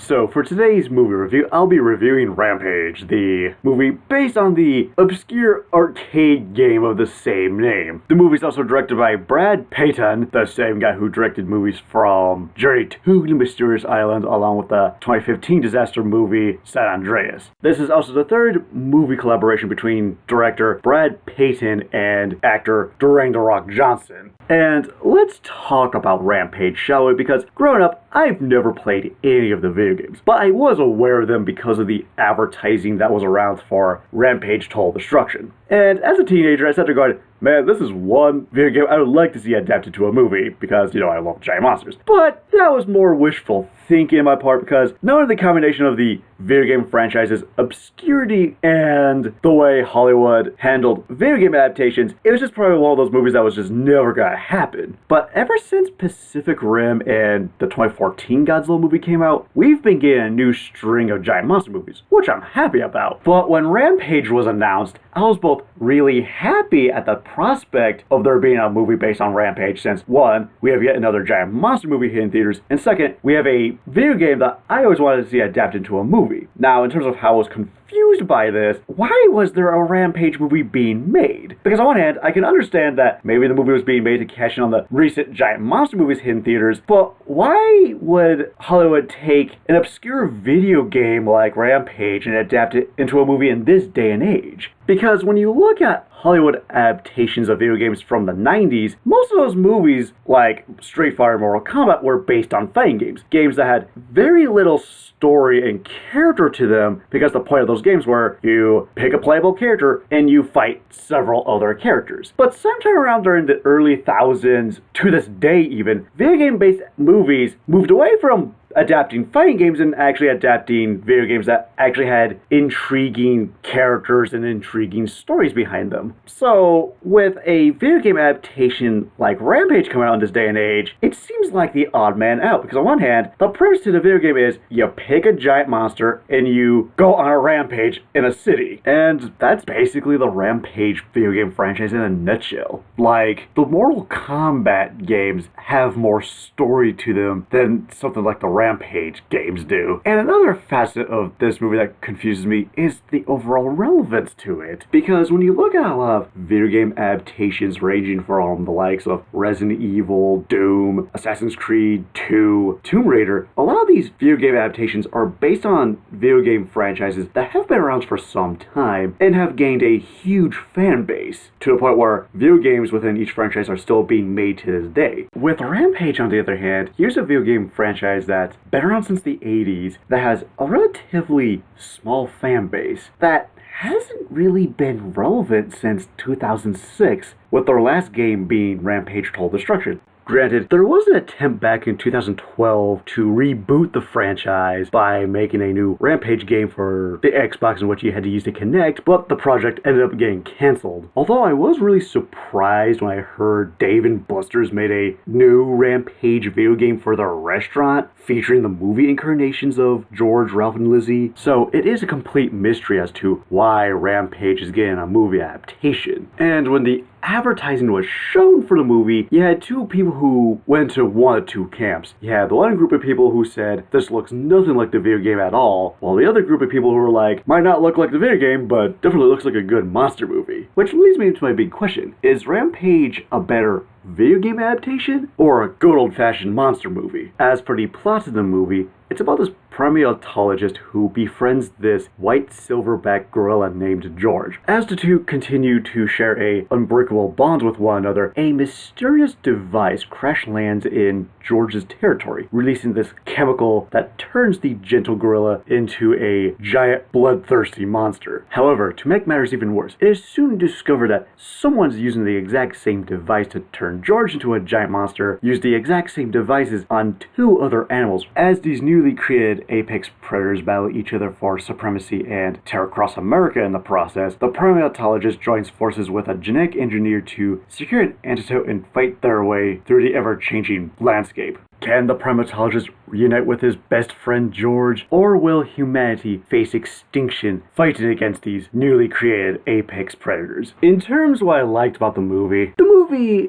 So for today's movie review, I'll be reviewing Rampage, the movie based on the obscure arcade game of the same name. The movie is also directed by Brad Peyton, the same guy who directed movies from Journey to the Mysterious Island, along with the 2015 disaster movie San Andreas. This is also the third movie collaboration between director Brad Peyton and actor Dwayne "The Rock" Johnson. And let's talk about Rampage, shall we? Because growing up, I've never played any of the video games, but I was aware of them because of the advertising that was around for Rampage Total Destruction. And as a teenager, I sat there going, man, this is one video game I would like to see adapted to a movie, because, I love giant monsters. But that was more wishful thinking on my part, because knowing the combination of the video game franchise's obscurity and the way Hollywood handled video game adaptations, it was just probably one of those movies that was just never gonna happen. But ever since Pacific Rim and the 2014 Godzilla movie came out, we've been getting a new string of giant monster movies, which I'm happy about. But when Rampage was announced, I was both really happy at the prospect of there being a movie based on Rampage, since one, we have yet another giant monster movie hitting theaters, and second, we have a video game that I always wanted to see adapted into a movie. Now, in terms of how I was confused by this, why was there a Rampage movie being made? Because on one hand, I can understand that maybe the movie was being made to cash in on the recent giant monster movies hitting theaters, but why would Hollywood take an obscure video game like Rampage and adapt it into a movie in this day and age? Because when you look at Hollywood adaptations of video games from the 90s, most of those movies, like Street Fighter and Mortal Kombat, were based on fighting games. Games that had very little story and character to them, because the point of those games were you pick a playable character and you fight several other characters. But sometime around during the early thousands, to this day even, video game-based movies moved away from adapting fighting games and actually adapting video games that actually had intriguing characters and intriguing stories behind them. So, with a video game adaptation like Rampage coming out in this day and age, it seems like the odd man out, because on one hand, the premise to the video game is you pick a giant monster and you go on a rampage in a city. And that's basically the Rampage video game franchise in a nutshell. Like, the Mortal Kombat games have more story to them than something like the Rampage games do. And another facet of this movie that confuses me is the overall relevance to it. Because when you look at a lot of video game adaptations ranging from the likes of Resident Evil, Doom, Assassin's Creed 2, Tomb Raider, a lot of these video game adaptations are based on video game franchises that have been around for some time and have gained a huge fan base, to the point where video games within each franchise are still being made to this day. With Rampage, on the other hand, here's a video game franchise that's been around since the 80s, that has a relatively small fan base, that hasn't really been relevant since 2006, with their last game being Rampage Total Destruction. Granted, there was an attempt back in 2012 to reboot the franchise by making a new Rampage game for the Xbox in which you had to use the Kinect, but the project ended up getting cancelled. Although I was really surprised when I heard Dave & Buster's made a new Rampage video game for their restaurant, featuring the movie incarnations of George, Ralph, and Lizzie. So it is a complete mystery as to why Rampage is getting a movie adaptation. And when the advertising was shown for the movie, you had two people who went to one of two camps. You had the one group of people who said, this looks nothing like the video game at all, while the other group of people who were like, might not look like the video game, but definitely looks like a good monster movie. Which leads me into my big question. Is Rampage a better video game adaptation or a good old-fashioned monster movie? As per the plot of the movie, it's about this primatologist who befriends this white silverback gorilla named George. As the two continue to share a unbreakable bond with one another, a mysterious device crash lands in George's territory, releasing this chemical that turns the gentle gorilla into a giant bloodthirsty monster. However, to make matters even worse, it is soon discovered that someone's using the exact same device to turn George into a giant monster, used the exact same devices on two other animals. As these newly created apex predators battle each other for supremacy and tear across America in the process, the primatologist joins forces with a genetic engineer to secure an antidote and fight their way through the ever-changing landscape. Can the primatologist reunite with his best friend George? Or will humanity face extinction fighting against these newly created apex predators? In terms of what I liked about the movie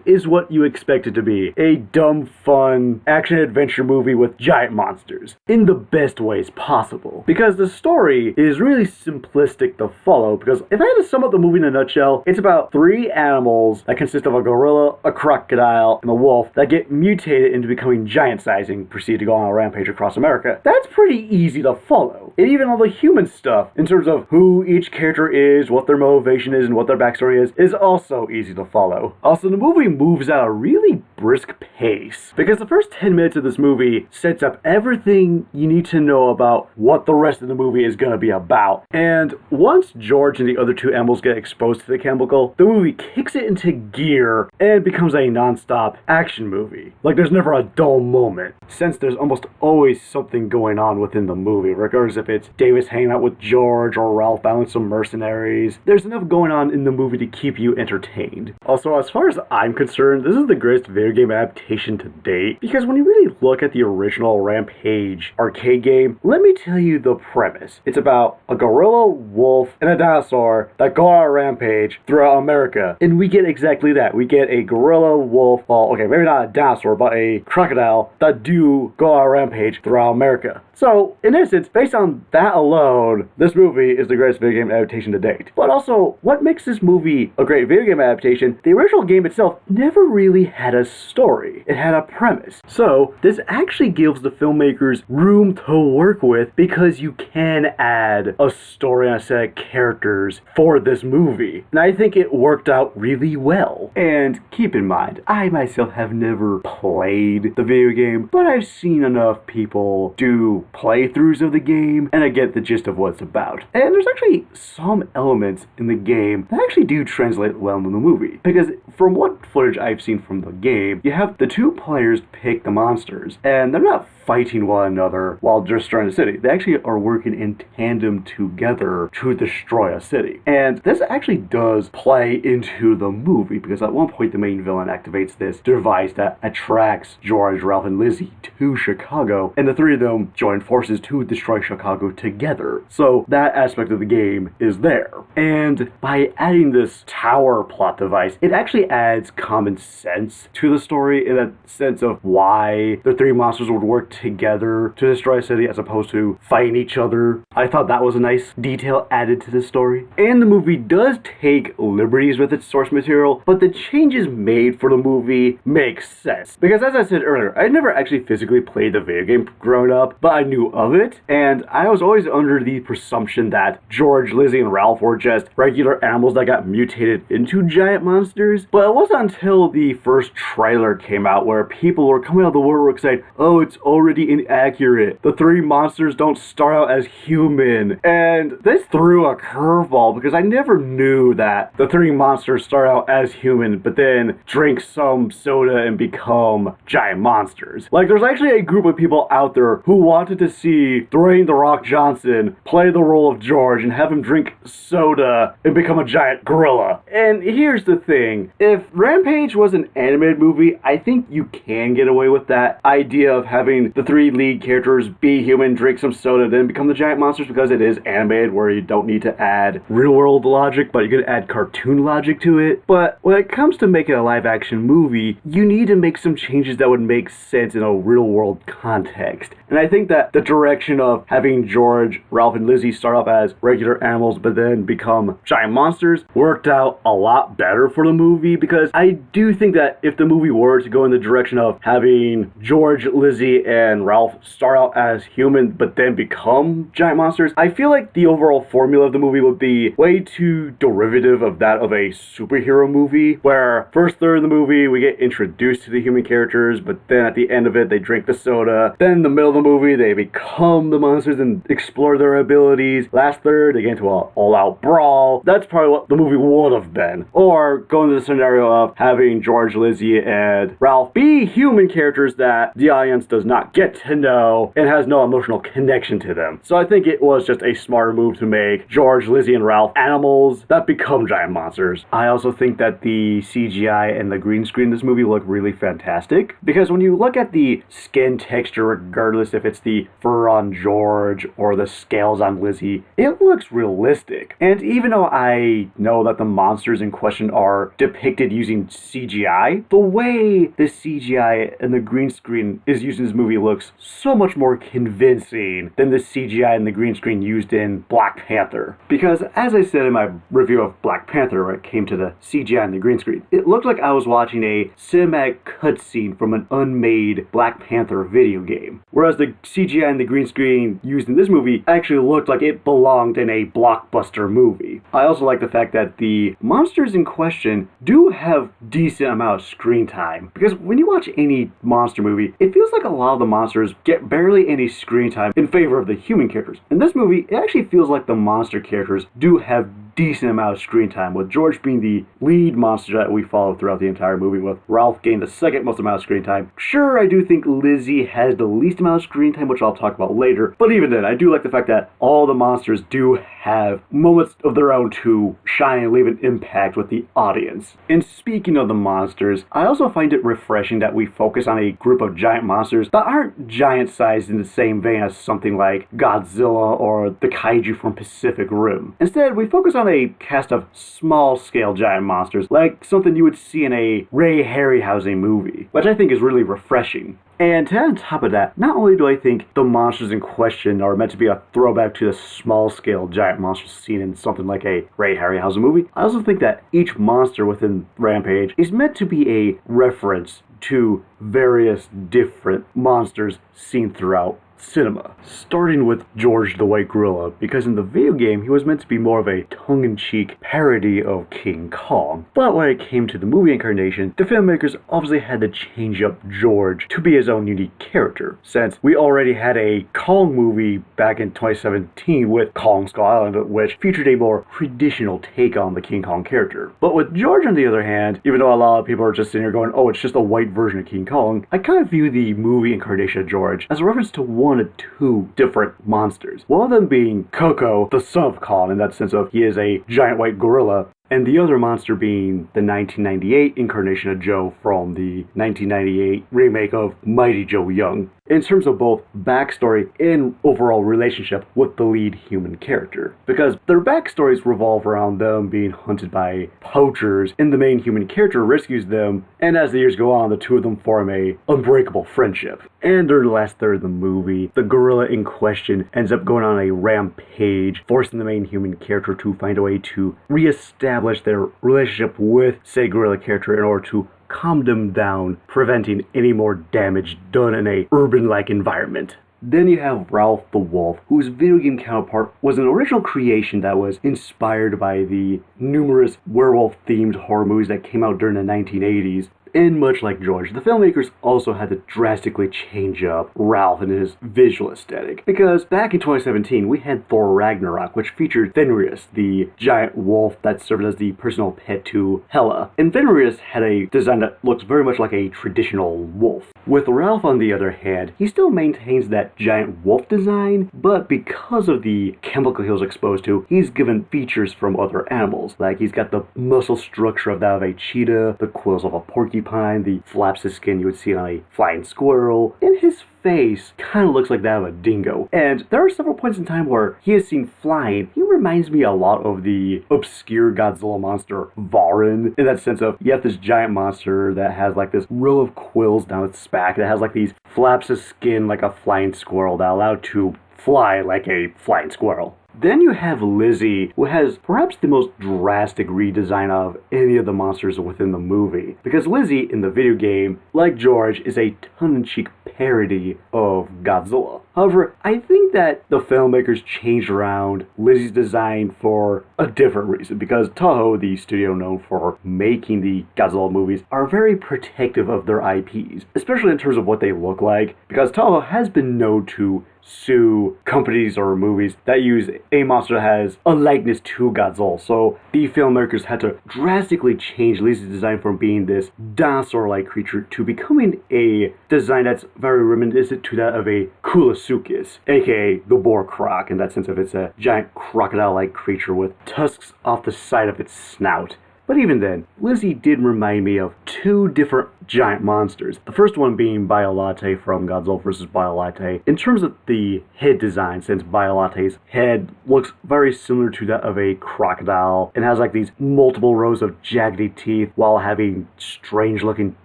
is what you expect it to be. A dumb, fun, action-adventure movie with giant monsters. In the best ways possible. Because the story is really simplistic to follow, because if I had to sum up the movie in a nutshell, it's about 3 animals that consist of a gorilla, a crocodile, and a wolf that get mutated into becoming giant-sized and proceed to go on a rampage across America. That's pretty easy to follow. And even all the human stuff, in terms of who each character is, what their motivation is, and what their backstory is also easy to follow. Also, the movie moves at a really brisk pace, because the first 10 minutes of this movie sets up everything you need to know about what the rest of the movie is going to be about. And once George and the other 2 animals get exposed to the chemical, the movie kicks it into gear and becomes a non-stop action movie. Like, there's never a dull moment, since there's almost always something going on within the movie, regardless if it's Davis hanging out with George or Ralph battling some mercenaries. There's enough going on in the movie to keep you entertained. Also, as far as I'm concerned, this is the greatest video game adaptation to date, because when you really look at the original Rampage arcade game, let me tell you the premise. It's about a gorilla, wolf, and a dinosaur that go on a rampage throughout America, and we get exactly that. We get a gorilla, wolf, well, okay, maybe not a dinosaur, but a crocodile that do go on a rampage throughout America. So, in essence, based on that alone, this movie is the greatest video game adaptation to date. But also, what makes this movie a great video game adaptation, the original game itself never really had a story. It had a premise. So, this actually gives the filmmakers room to work with, because you can add a story and a set of characters for this movie. And I think it worked out really well. And keep in mind, I myself have never played the video game, but I've seen enough people do playthroughs of the game, and I get the gist of what it's about. And there's actually some elements in the game that actually do translate well in the movie. Because from what footage I've seen from the game, you have the 2 players pick the monsters, and they're not fighting one another while destroying a city. They actually are working in tandem together to destroy a city. And this actually does play into the movie, because at one point the main villain activates this device that attracts George, Ralph, and Lizzie to Chicago, and the 3 of them join forces to destroy Chicago together. So that aspect of the game is there. And by adding this tower plot device, it actually adds common sense to the story, in a sense of why the 3 monsters would work together to destroy a city as opposed to fighting each other. I thought that was a nice detail added to the story. And the movie does take liberties with its source material, but the changes made for the movie make sense. Because as I said earlier, I never actually physically played the video game growing up, but I knew of it, and I was always under the presumption that George, Lizzie, and Ralph were just regular animals that got mutated into giant monsters. But it wasn't until the first trailer came out where people were coming out of the woodwork saying, oh, it's already inaccurate. The 3 monsters don't start out as human. And this threw a curveball, because I never knew that the 3 monsters start out as human, but then drink some soda and become giant monsters. Like, there's actually a group of people out there who wanted to see Dwayne "The Rock" Johnson play the role of George and have him drink soda and become a giant gorilla. And here's the thing. If Rampage was an animated movie, I think you can get away with that idea of having the 3 lead characters be human, drink some soda, then become the giant monsters, because it is animated where you don't need to add real-world logic, but you can add cartoon logic to it. But when it comes to making a live-action movie, you need to make some changes that would make sense in a real-world context. And I think that the direction of having George, Ralph, and Lizzie start off as regular animals but then become giant monsters worked out a lot better for the movie, because I do think that if the movie were to go in the direction of having George, Lizzie, and Ralph start out as human but then become giant monsters, I feel like the overall formula of the movie would be way too derivative of that of a superhero movie, where first third of the movie we get introduced to the human characters, but then at the end of it they drink the soda, then in the middle of the movie they become the monsters and explore their abilities, last third they get into an all-out brawl. That's probably what the movie would have been. Or go into the scenario of having George, Lizzie, and Ralph be human characters that the audience does not get to know and has no emotional connection to them. So I think it was just a smarter move to make George, Lizzie, and Ralph animals that become giant monsters. I also think that the CGI and the green screen in this movie look really fantastic, because when you look at the skin texture, regardless if it's the fur on George or the scales on Lizzie, it looks realistic. And even though I know that the monsters in question are depicted using CGI, the way the CGI and the green screen is used in this movie looks so much more convincing than the CGI and the green screen used in Black Panther. Because as I said in my review of Black Panther, where it came to the CGI and the green screen, it looked like I was watching a cinematic cutscene from an unmade Black Panther video game. Whereas the CGI and the green screen used in this movie actually looked like it belonged in a blockbuster movie. I also like the fact that the monsters in question do have decent amount of screen time. Because when you watch any monster movie, it feels like a lot of the monsters get barely any screen time in favor of the human characters. In this movie, it actually feels like the monster characters do have decent amount of screen time, with George being the lead monster that we follow throughout the entire movie, with Ralph getting the second most amount of screen time. Sure, I do think Lizzie has the least amount of screen time, which I'll talk about later, but even then, I do like the fact that all the monsters do have moments of their own to shine and leave an impact with the audience. And speaking of the monsters, I also find it refreshing that we focus on a group of giant monsters that aren't giant-sized in the same vein as something like Godzilla or the Kaiju from Pacific Rim. Instead, we focus on a cast of small-scale giant monsters, like something you would see in a Ray Harryhausen movie, which I think is really refreshing. And to add on top of that, not only do I think the monsters in question are meant to be a throwback to the small-scale giant monsters seen in something like a Ray Harryhausen movie, I also think that each monster within Rampage is meant to be a reference to various different monsters seen throughout cinema. Starting with George the White Gorilla, because in the video game he was meant to be more of a tongue-in-cheek parody of King Kong. But when it came to the movie incarnation, the filmmakers obviously had to change up George to be his own unique character, since we already had a Kong movie back in 2017 with Kong Skull Island, which featured a more traditional take on the King Kong character. But with George, on the other hand, even though a lot of people are just sitting here going, oh, it's just a white version of King Kong, I kind of view the movie incarnation of George as a reference to one of two different monsters. One of them being Coco, the son of Kong, in that sense of he is a giant white gorilla, and the other monster being the 1998 incarnation of Joe from the 1998 remake of Mighty Joe Young, in terms of both backstory and overall relationship with the lead human character. Because their backstories revolve around them being hunted by poachers, and the main human character rescues them, and as the years go on, the two of them form a unbreakable friendship. And during the last third of the movie, the gorilla in question ends up going on a rampage, forcing the main human character to find a way to reestablish their relationship with said gorilla character in order to calm them down, preventing any more damage done in a urban-like environment. Then you have Ralph the Wolf, whose video game counterpart was an original creation that was inspired by the numerous werewolf-themed horror movies that came out during the 1980s. And much like George, the filmmakers also had to drastically change up Ralph and his visual aesthetic. Because back in 2017, we had Thor Ragnarok, which featured Fenris, the giant wolf that served as the personal pet to Hela. And Fenris had a design that looks very much like a traditional wolf. With Ralph, on the other hand, he still maintains that giant wolf design, but because of the chemical he was exposed to, he's given features from other animals. Like, he's got the muscle structure of that of a cheetah, the quills of a porcupine, the flaps of skin you would see on a flying squirrel, and his face kind of looks like that of a dingo. And there are several points in time where he is seen flying. He reminds me a lot of the obscure Godzilla monster Varan, in that sense of you have this giant monster that has like this row of quills down its back that has like these flaps of skin like a flying squirrel that allow it to fly like a flying squirrel. Then you have Lizzie, who has perhaps the most drastic redesign of any of the monsters within the movie. Because Lizzie, in the video game, like George, is a tongue-in-cheek parody of Godzilla. However, I think that the filmmakers changed around Lizzie's design for a different reason, because Toho, the studio known for making the Godzilla movies, are very protective of their IPs, especially in terms of what they look like, because Toho has been known to sue companies or movies that use a monster that has a likeness to Godzilla. So the filmmakers had to drastically change Lizzie's design from being this dinosaur-like creature to becoming a design that's very reminiscent to that of a Kulasukis, aka the boar croc, in that sense of it's a giant crocodile-like creature with tusks off the side of its snout But even then, Lizzie did remind me of two different giant monsters. The first one being Biolate from Godzilla vs. Biolate. In terms of the head design, since Biolate's head looks very similar to that of a crocodile and has like these multiple rows of jaggedy teeth while having strange looking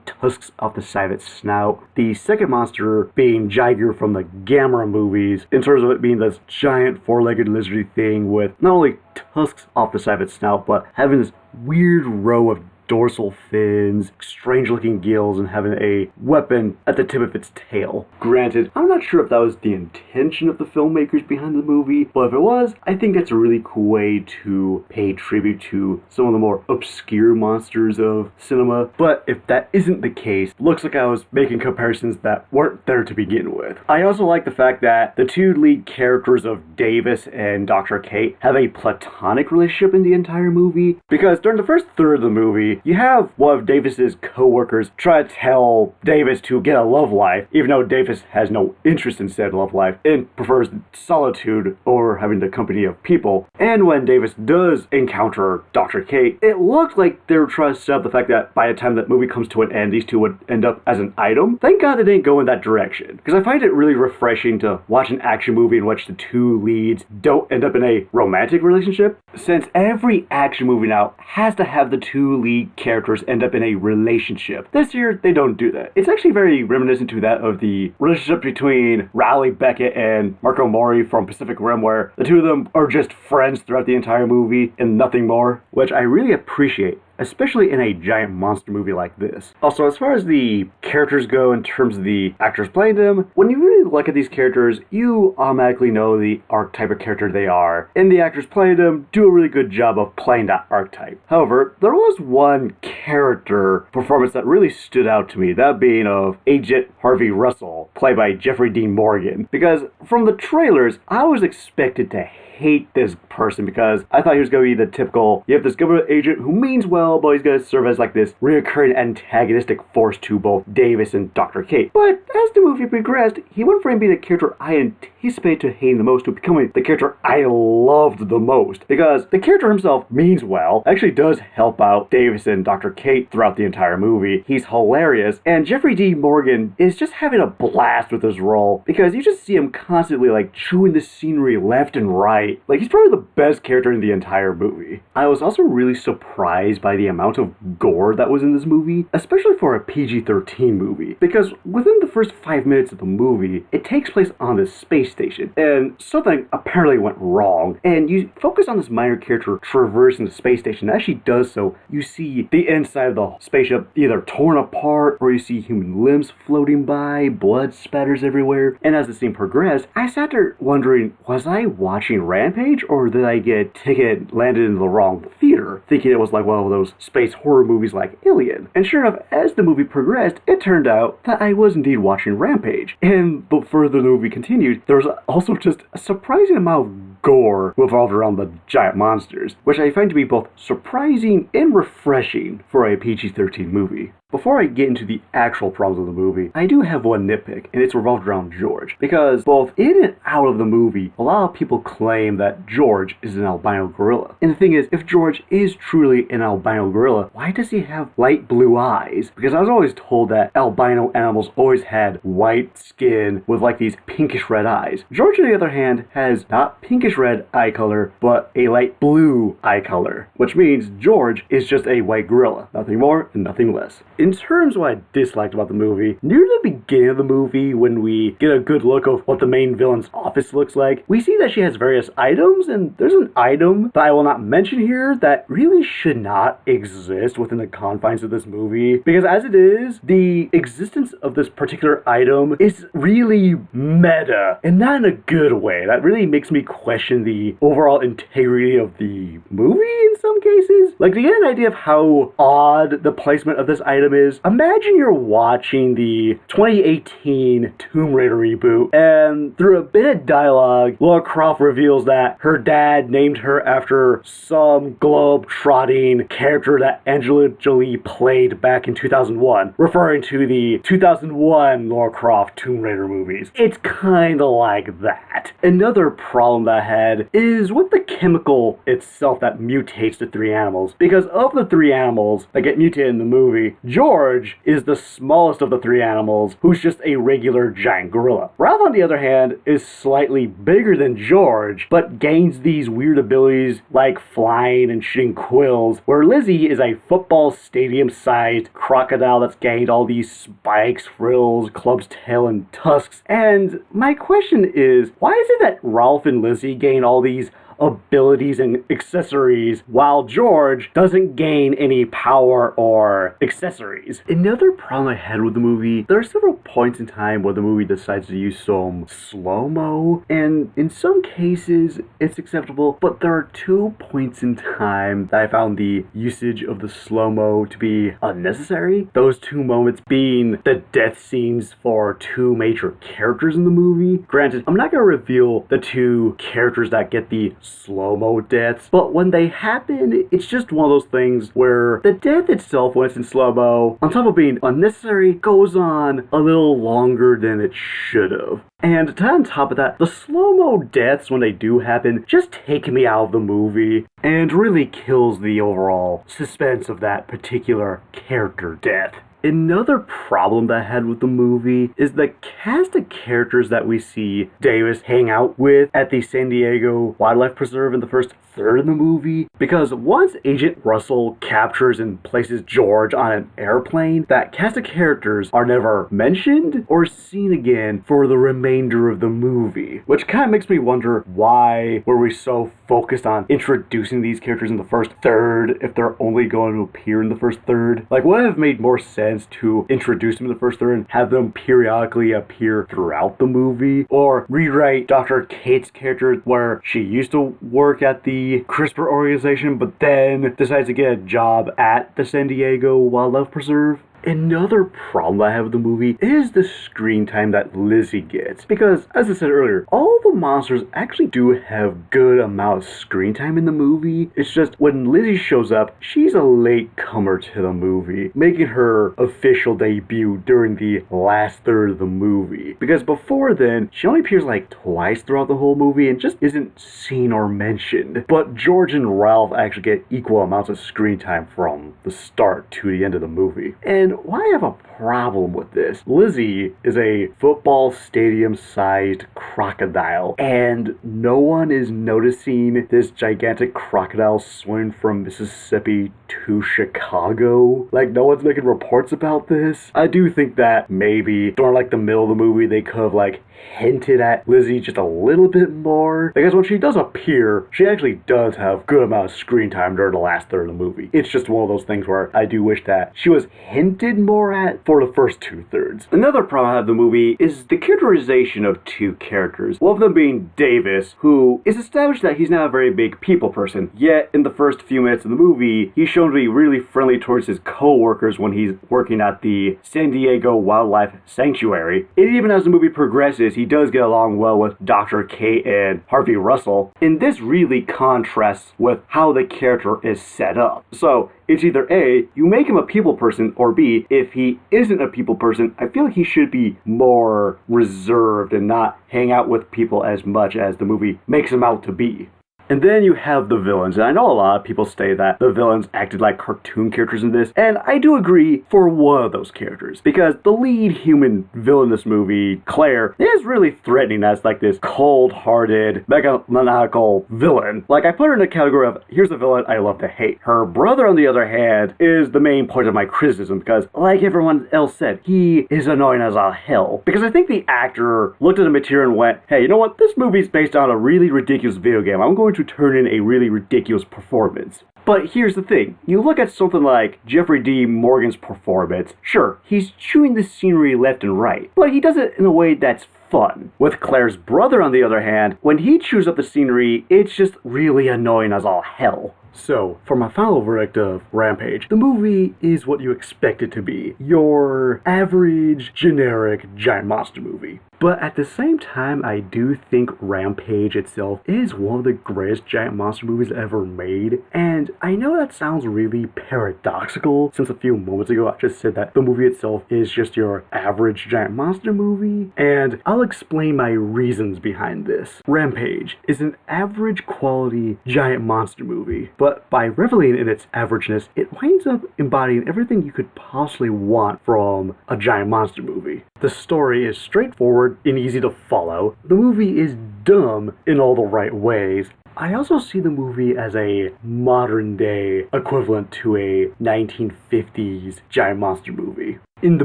tusks off the side of its snout. The second monster being Jiger from the Gamera movies, in terms of it being this giant four-legged lizardy thing with not only tusks off the side of its snout, but having this weird row of dorsal fins, strange looking gills, and having a weapon at the tip of its tail. Granted, I'm not sure if that was the intention of the filmmakers behind the movie, but if it was, I think that's a really cool way to pay tribute to some of the more obscure monsters of cinema. But if that isn't the case, looks like I was making comparisons that weren't there to begin with. I also like the fact that the two lead characters of Davis and Dr. Kate have a platonic relationship in the entire movie, because during the first third of the movie, you have one of Davis's co-workers try to tell Davis to get a love life, even though Davis has no interest in said love life and prefers solitude over having the company of people. And when Davis does encounter Dr. Kate, it looked like they were trying to set up the fact that by the time that movie comes to an end, these two would end up as an item. Thank God they didn't go in that direction, because I find it really refreshing to watch an action movie in which the two leads don't end up in a romantic relationship, since every action movie now has to have the two lead characters end up in a relationship. This year, they don't do that. It's actually very reminiscent to that of the relationship between Riley Beckett and Marco Mori from Pacific Rim, where the two of them are just friends throughout the entire movie and nothing more, which I really appreciate, especially in a giant monster movie like this. Also, as far as the characters go in terms of the actors playing them, when you really look at these characters, you automatically know the archetype of character they are, and the actors playing them do a really good job of playing that archetype. However, there was one character performance that really stood out to me, that being of Agent Harvey Russell, played by Jeffrey Dean Morgan, because from the trailers, I was expected to hate this person, because I thought he was going to be the typical, you have this government agent who means well, but he's going to serve as like this reoccurring antagonistic force to both Davis and Dr. Kate. But as the movie progressed, he went from being the character I anticipated to hating the most to becoming the character I loved the most, because the character himself means well, actually does help out Davis and Dr. Kate throughout the entire movie. He's hilarious, and Jeffrey D. Morgan is just having a blast with his role, because you just see him constantly like chewing the scenery left and right. Like, he's probably the best character in the entire movie. I was also really surprised by the amount of gore that was in this movie, especially for a PG-13 movie, because within the first 5 minutes of the movie, it takes place on this space station, and something apparently went wrong, and you focus on this minor character traversing the space station. As she does so, you see the inside of the spaceship either torn apart, or you see human limbs floating by, blood spatters everywhere, and as the scene progressed, I sat there wondering, was I watching Rampage, or did I get a ticket landed in the wrong theater, thinking it was like one of those space horror movies like Alien? And sure enough, as the movie progressed, it turned out that I was indeed watching Rampage. And the further the movie continued, there was also just a surprising amount of gore revolved around the giant monsters, which I find to be both surprising and refreshing for a PG-13 movie. Before I get into the actual problems of the movie, I do have one nitpick, and it's revolved around George. Because both in and out of the movie, a lot of people claim that George is an albino gorilla. And the thing is, if George is truly an albino gorilla, why does he have light blue eyes? Because I was always told that albino animals always had white skin with like these pinkish red eyes. George, on the other hand, has not pinkish red eye color, but a light blue eye color, which means George is just a white gorilla. Nothing more and nothing less. In terms of what I disliked about the movie, near the beginning of the movie, when we get a good look of what the main villain's office looks like, we see that she has various items, and there's an item that I will not mention here that really should not exist within the confines of this movie, because as it is, the existence of this particular item is really meta, and not in a good way. That really makes me question the overall integrity of the movie in some cases. Like, to get an idea of how odd the placement of this item him is, imagine you're watching the 2018 Tomb Raider reboot, and through a bit of dialogue, Lara Croft reveals that her dad named her after some globe-trotting character that Angelina Jolie played back in 2001, referring to the 2001 Lara Croft Tomb Raider movies. It's kinda like that. Another problem that I had is with the chemical itself that mutates the three animals. Because of the three animals that get mutated in the movie, George is the smallest of the three animals, who's just a regular giant gorilla. Ralph, on the other hand, is slightly bigger than George, but gains these weird abilities like flying and shooting quills, where Lizzie is a football stadium-sized crocodile that's gained all these spikes, frills, club's tail, and tusks. And my question is, why is it that Ralph and Lizzie gain all these abilities and accessories while George doesn't gain any power or accessories? Another problem I had with the movie, there are several points in time where the movie decides to use some slow-mo, and in some cases it's acceptable, but there are 2 points in time that I found the usage of the slow-mo to be unnecessary. Those 2 moments being the death scenes for 2 major characters in the movie. Granted, I'm not going to reveal the 2 characters that get the slow-mo deaths, but when they happen, it's just one of those things where the death itself, when it's in slow-mo, on top of being unnecessary, goes on a little longer than it should have. And on top of that, the slow-mo deaths, when they do happen, just take me out of the movie and really kills the overall suspense of that particular character death. Another problem that I had with the movie is the cast of characters that we see Davis hang out with at the San Diego Wildlife Preserve in the first third of the movie, because once Agent Russell captures and places George on an airplane, that cast of characters are never mentioned or seen again for the remainder of the movie, which kind of makes me wonder, why were we so focused on introducing these characters in the first third if they're only going to appear in the first third? Like, would it have made more sense to introduce them in the first third and have them periodically appear throughout the movie, or rewrite Dr. Kate's character where she used to work at the CRISPR organization but then decides to get a job at the San Diego Wildlife Preserve? Another problem I have with the movie is the screen time that Lizzie gets. Because, as I said earlier, all the monsters actually do have good amount of screen time in the movie. It's just when Lizzie shows up, she's a latecomer to the movie, making her official debut during the last third of the movie. Because before then, she only appears like twice throughout the whole movie and just isn't seen or mentioned. But George and Ralph actually get equal amounts of screen time from the start to the end of the movie. And why I have a problem with this, Lizzie is a football stadium-sized crocodile, and no one is noticing this gigantic crocodile swimming from Mississippi to Chicago. Like, no one's making reports about this. I do think that maybe during like the middle of the movie they could have like hinted at Lizzie just a little bit more, because when she does appear, she actually does have good amount of screen time during the last third of the movie. It's just one of those things where I do wish that she was hinted more at for the first 2/3. Another problem I have with the movie is the characterization of 2 characters. One of them being Davis, who is established that he's not a very big people person, yet in the first few minutes of the movie, he's shown to be really friendly towards his co-workers when he's working at the San Diego Wildlife Sanctuary. And even as the movie progresses, he does get along well with Dr. Kate and Harvey Russell, and this really contrasts with how the character is set up. So it's either A, you make him a people person, or B, if he isn't a people person, I feel like he should be more reserved and not hang out with people as much as the movie makes him out to be. And then you have the villains, and I know a lot of people say that the villains acted like cartoon characters in this, and I do agree for one of those characters, because the lead human villain in this movie, Claire, is really threatening as like this cold-hearted, megalomaniacal villain. Like, I put her in the category of, here's a villain I love to hate. Her brother, on the other hand, is the main point of my criticism, because like everyone else said, he is annoying as all hell. Because I think the actor looked at the material and went, hey, you know what, this movie's based on a really ridiculous video game. I'm going to turn in a really ridiculous performance. But here's the thing, you look at something like Jeffrey D. Morgan's performance, sure, he's chewing the scenery left and right, but he does it in a way that's fun. With Claire's brother, on the other hand, when he chews up the scenery, it's just really annoying as all hell. So, for my final verdict of Rampage, the movie is what you expect it to be. Your average, generic, giant monster movie. But at the same time, I do think Rampage itself is one of the greatest giant monster movies ever made. And I know that sounds really paradoxical, since a few moments ago I just said that the movie itself is just your average giant monster movie. And I'll explain my reasons behind this. Rampage is an average quality giant monster movie, but by reveling in its averageness, it winds up embodying everything you could possibly want from a giant monster movie. The story is straightforward and easy to follow. The movie is dumb in all the right ways. I also see the movie as a modern day equivalent to a 1950s giant monster movie, in the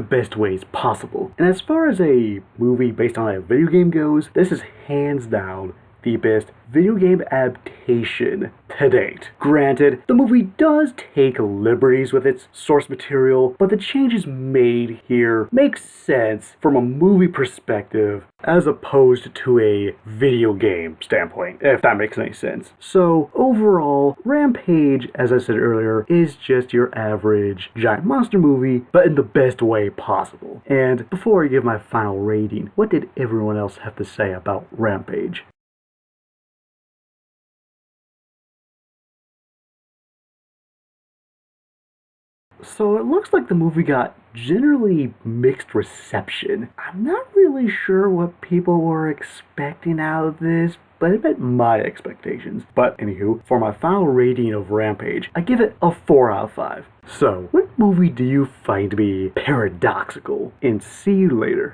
best ways possible. And as far as a movie based on a video game goes, this is hands down the best video game adaptation to date. Granted, the movie does take liberties with its source material, but the changes made here make sense from a movie perspective as opposed to a video game standpoint, if that makes any sense. So overall, Rampage, as I said earlier, is just your average giant monster movie, but in the best way possible. And before I give my final rating, what did everyone else have to say about Rampage? So it looks like the movie got generally mixed reception. I'm not really sure what people were expecting out of this, but it met my expectations. But anywho, for my final rating of Rampage, I give it a 4 out of 5. So, what movie do you find to be paradoxical? And see you later.